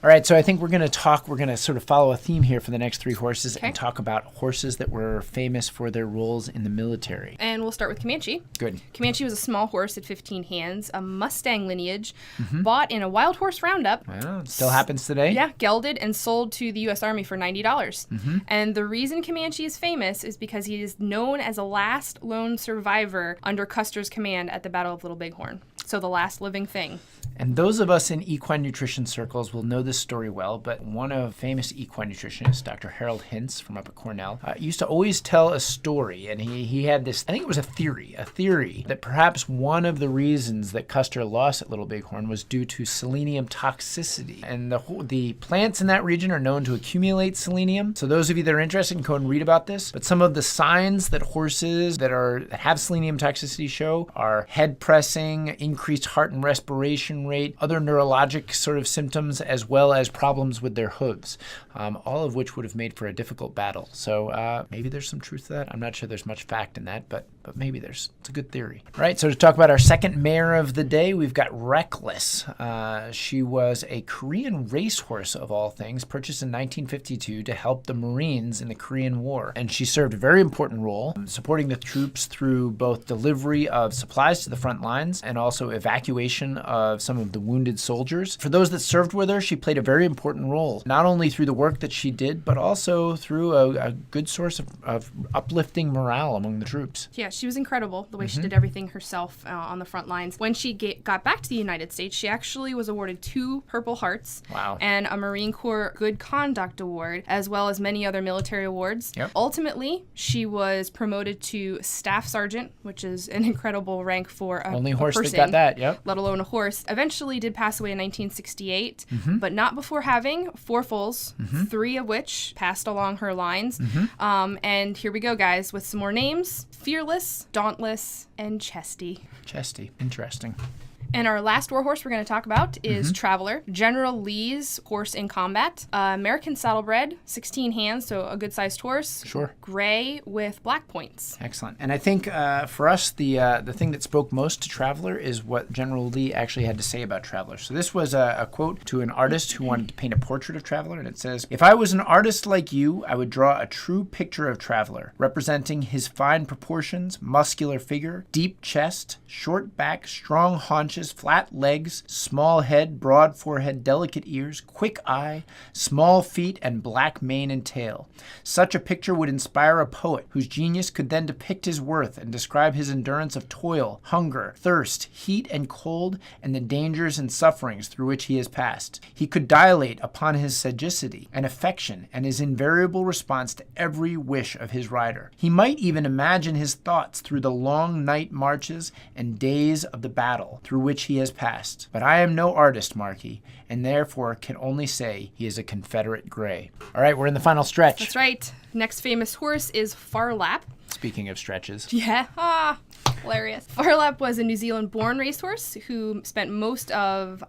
All right, so I think we're going to sort of follow a theme here for the next three horses and talk about horses that were famous for their roles in the military. And we'll start with Comanche. Good. Comanche was a small horse at 15 hands, a Mustang lineage, bought in a wild horse roundup. Well, it still happens today. Yeah, gelded and sold to the U.S. Army for $90. And the reason Comanche is famous is because he is known as a last lone survivor under Custer's command at the Battle of Little Bighorn. So the last living thing. And those of us in equine nutrition circles will know this story well, but one of famous equine nutritionist, Dr. Harold Hintz from up at Cornell, used to always tell a story, and he had this, I think it was a theory that perhaps one of the reasons that Custer lost at Little Bighorn was due to selenium toxicity. And the plants in that region are known to accumulate selenium. So those of you that are interested can go and read about this. But some of the signs that horses that have selenium toxicity show are head pressing, increased heart and respiration rate, other neurologic sort of symptoms, as well as problems with their hooves, all of which would have made for a difficult battle. So maybe there's some truth to that. I'm not sure there's much fact in that, but maybe it's a good theory. All right, so to talk about our second mare of the day, we've got Reckless. She was a Korean racehorse of all things, purchased in 1952 to help the Marines in the Korean War. And she served a very important role, supporting the troops through both delivery of supplies to the front lines and also evacuation of some of the wounded soldiers. For those that served with her, she played a very important role, not only through the work that she did, but also through a good source of uplifting morale among the troops. Yeah, she was incredible, the way she did everything herself on the front lines. When she got back to the United States, she actually was awarded 2 Purple Hearts and a Marine Corps Good Conduct Award, as well as many other military awards. Yep. Ultimately, she was promoted to Staff Sergeant, which is an incredible rank for a only horse person, that got that, let alone a horse. Eventually did pass away in 1968, but not before having 4 foals, 3 of which passed along her lines. And here we go, guys, with some more names. Fearless, Dauntless, and Chesty. Chesty, interesting. And our last war horse we're going to talk about is Traveler, General Lee's horse in combat. American saddlebred, 16 hands, so a good-sized horse. Sure. Gray with black points. Excellent. And I think for us, the thing that spoke most to Traveler is what General Lee actually had to say about Traveler. So this was a quote to an artist who wanted to paint a portrait of Traveler, and it says, "If I was an artist like you, I would draw a true picture of Traveler, representing his fine proportions, muscular figure, deep chest, short back, strong haunches, flat legs, small head, broad forehead, delicate ears, quick eye, small feet, and black mane and tail. Such a picture would inspire a poet whose genius could then depict his worth and describe his endurance of toil, hunger, thirst, heat and cold, and the dangers and sufferings through which he has passed. He could dilate upon his sagacity and affection and his invariable response to every wish of his rider. He might even imagine his thoughts through the long night marches and days of the battle through which he has passed. But I am no artist, Marquis, and therefore can only say he is a Confederate gray." All right, we're in the final stretch. That's right. Next famous horse is Farlap. Speaking of stretches. Yeah. Hilarious. Farlap was a New Zealand-born racehorse who spent most of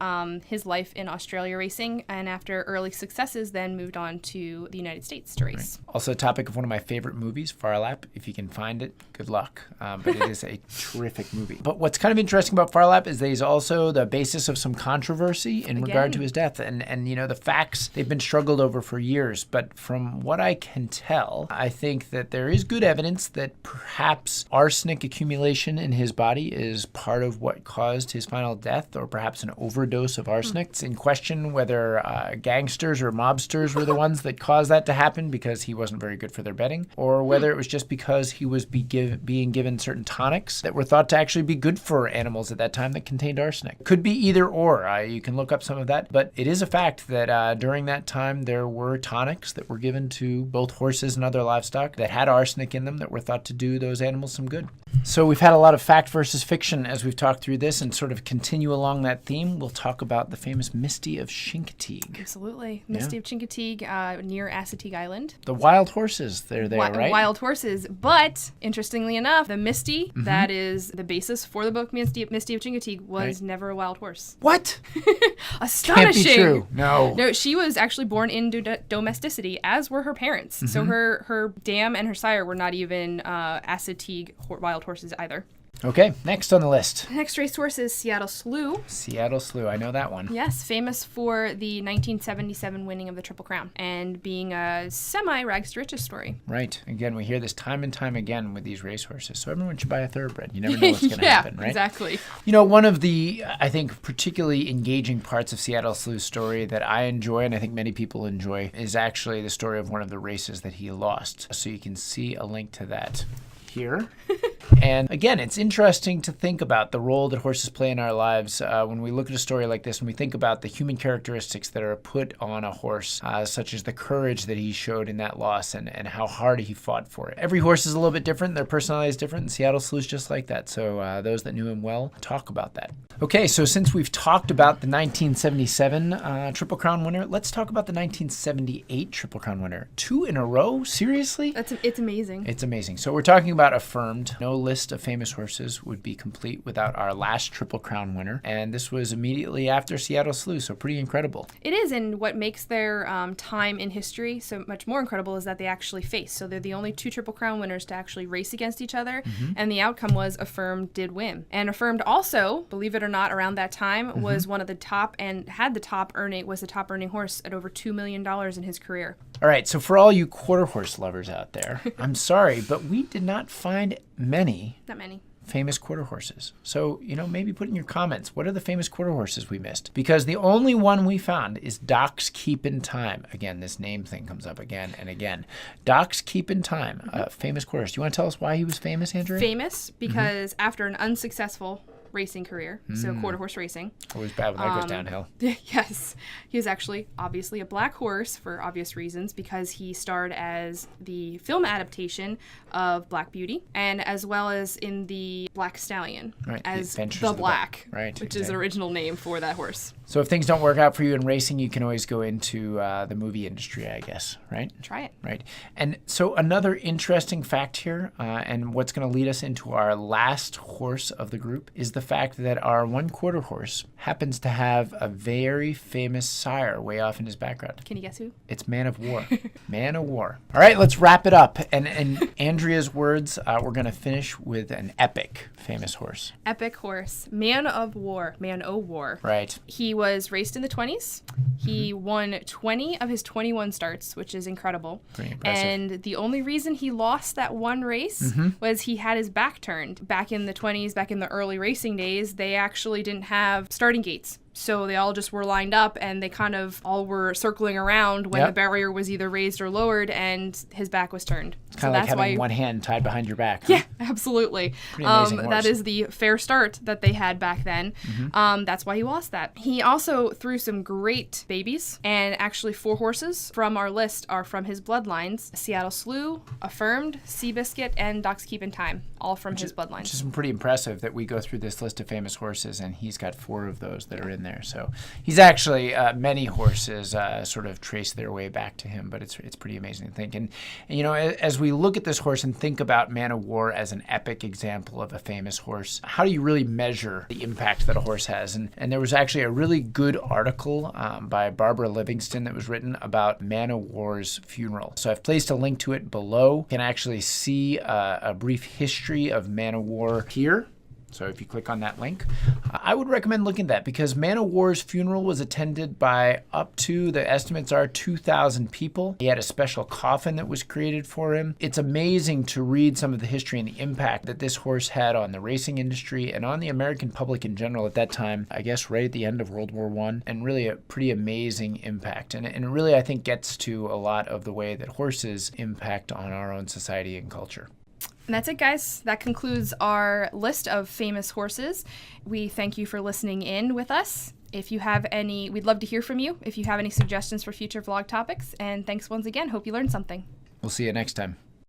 his life in Australia racing, and after early successes then moved on to the United States to race. Right. Also a topic of one of my favorite movies, Farlap. If you can find it, good luck. But it is a terrific movie. But what's kind of interesting about Farlap is that he's also the basis of some controversy in regard to his death. And you know, the facts, they've been struggled over for years. But from what I can tell, I think that there is good evidence that perhaps arsenic accumulation in his body is part of what caused his final death, or perhaps an overdose of arsenic. It's in question whether gangsters or mobsters were the ones that caused that to happen because he wasn't very good for their betting, or whether it was just because he was being given certain tonics that were thought to actually be good for animals at that time that contained arsenic. Could be either or. You can look up some of that, but it is a fact that during that time there were tonics that were given to both horses and other livestock that had arsenic in them that were thought to do those animals some good. So we've had a lot of fact versus fiction as we've talked through this, and sort of continue along that theme, we'll talk about the famous Misty of Chincoteague. Absolutely. Misty of Chincoteague near Assateague Island. The wild horses, they're there, right? Wild horses. But, interestingly enough, the Misty, that is the basis for the book Misty of Chincoteague, was never a wild horse. What? Astonishing. Can't be true. No, she was actually born in domesticity, as were her parents. So her dam and her sire were not even Assateague wild horses either. Okay, next on the list. Next racehorse is Seattle Slew. Seattle Slew, I know that one. Yes, famous for the 1977 winning of the Triple Crown and being a semi-rags to riches story. Right. Again, we hear this time and time again with these racehorses. So everyone should buy a thoroughbred. You never know what's going to happen, right? Exactly. You know, one of the, I think, particularly engaging parts of Seattle Slew's story that I enjoy, and I think many people enjoy, is actually the story of one of the races that he lost. So you can see a link to that here. And again, it's interesting to think about the role that horses play in our lives when we look at a story like this and we think about the human characteristics that are put on a horse, such as the courage that he showed in that loss and how hard he fought for it. Every horse is a little bit different. Their personality is different, and Seattle Slew's just like that. So those that knew him well talk about that. Okay, so since we've talked about the 1977 Triple Crown winner, let's talk about the 1978 Triple Crown winner. 2 in a row? Seriously? It's amazing. It's amazing. So we're talking about affirmed. No list of famous horses would be complete without our last Triple Crown winner. And this was immediately after Seattle Slew, so pretty incredible. It is, and what makes their time in history so much more incredible is that they actually faced. So they're the only 2 Triple Crown winners to actually race against each other, and the outcome was Affirmed did win. And Affirmed also, believe it or not, around that time was one of the top and had the top earning horse at over $2 million in his career. All right, so for all you quarter horse lovers out there, I'm sorry, but we did not find many famous quarter horses. So, maybe put in your comments, what are the famous quarter horses we missed? Because the only one we found is Doc's Keepin' Time. Again, this name thing comes up again and again. Doc's Keepin' Time, famous quarter horse. Do you want to tell us why he was famous, Andrea? Famous because after an unsuccessful racing career, so quarter horse racing. Always bad when that goes downhill. Yes. He was actually, obviously, a black horse for obvious reasons because he starred as the film adaptation of Black Beauty and as well as in the Black Stallion as the Black, which is an original name for that horse. So if things don't work out for you in racing, you can always go into the movie industry, I guess, right? Try it. Right. And so another interesting fact here, and what's going to lead us into our last horse of the group, is the fact that our 1 quarter horse happens to have a very famous sire way off in his background. Can you guess who? It's Man of War. Man of War. All right, let's wrap it up. And Andrea's words, we're going to finish with an epic famous horse. Epic horse. Man of War. Man o' War. Right. He was raced in the 20s. He won 20 of his 21 starts, which is incredible. Pretty impressive. And the only reason he lost that one race was he had his back turned. Back in the 20s, back in the early racing days, they actually didn't have starting gates. So they all just were lined up and they kind of all were circling around when the barrier was either raised or lowered and his back was turned. It's kind of like having one hand tied behind your back. Yeah, absolutely. Pretty amazing horse. That is the fair start that they had back then. That's why he lost that. He also threw some great babies, and actually 4 horses from our list are from his bloodlines. Seattle Slew, Affirmed, Seabiscuit, and Doc's Keepin' Time, all from his bloodlines. Which is pretty impressive that we go through this list of famous horses, and he's got 4 of those that are in there. So he's actually, many horses sort of trace their way back to him, but it's pretty amazing to think. And as we look at this horse and think about Man of War as an epic example of a famous horse, how do you really measure the impact that a horse has? And there was actually a really good article by Barbara Livingston that was written about Man of War's funeral. So I've placed a link to it below. You can actually see a brief history of Man of War here. So if you click on that link, I would recommend looking at that because Man of War's funeral was attended by up to, the estimates are 2,000 people. He had a special coffin that was created for him. It's amazing to read some of the history and the impact that this horse had on the racing industry and on the American public in general at that time, I guess right at the end of World War I, and really a pretty amazing impact. And it really, I think, gets to a lot of the way that horses impact on our own society and culture. And that's it, guys. That concludes our list of famous horses. We thank you for listening in with us. If you have any, we'd love to hear from you if you have any suggestions for future vlog topics. And thanks once again. Hope you learned something. We'll see you next time.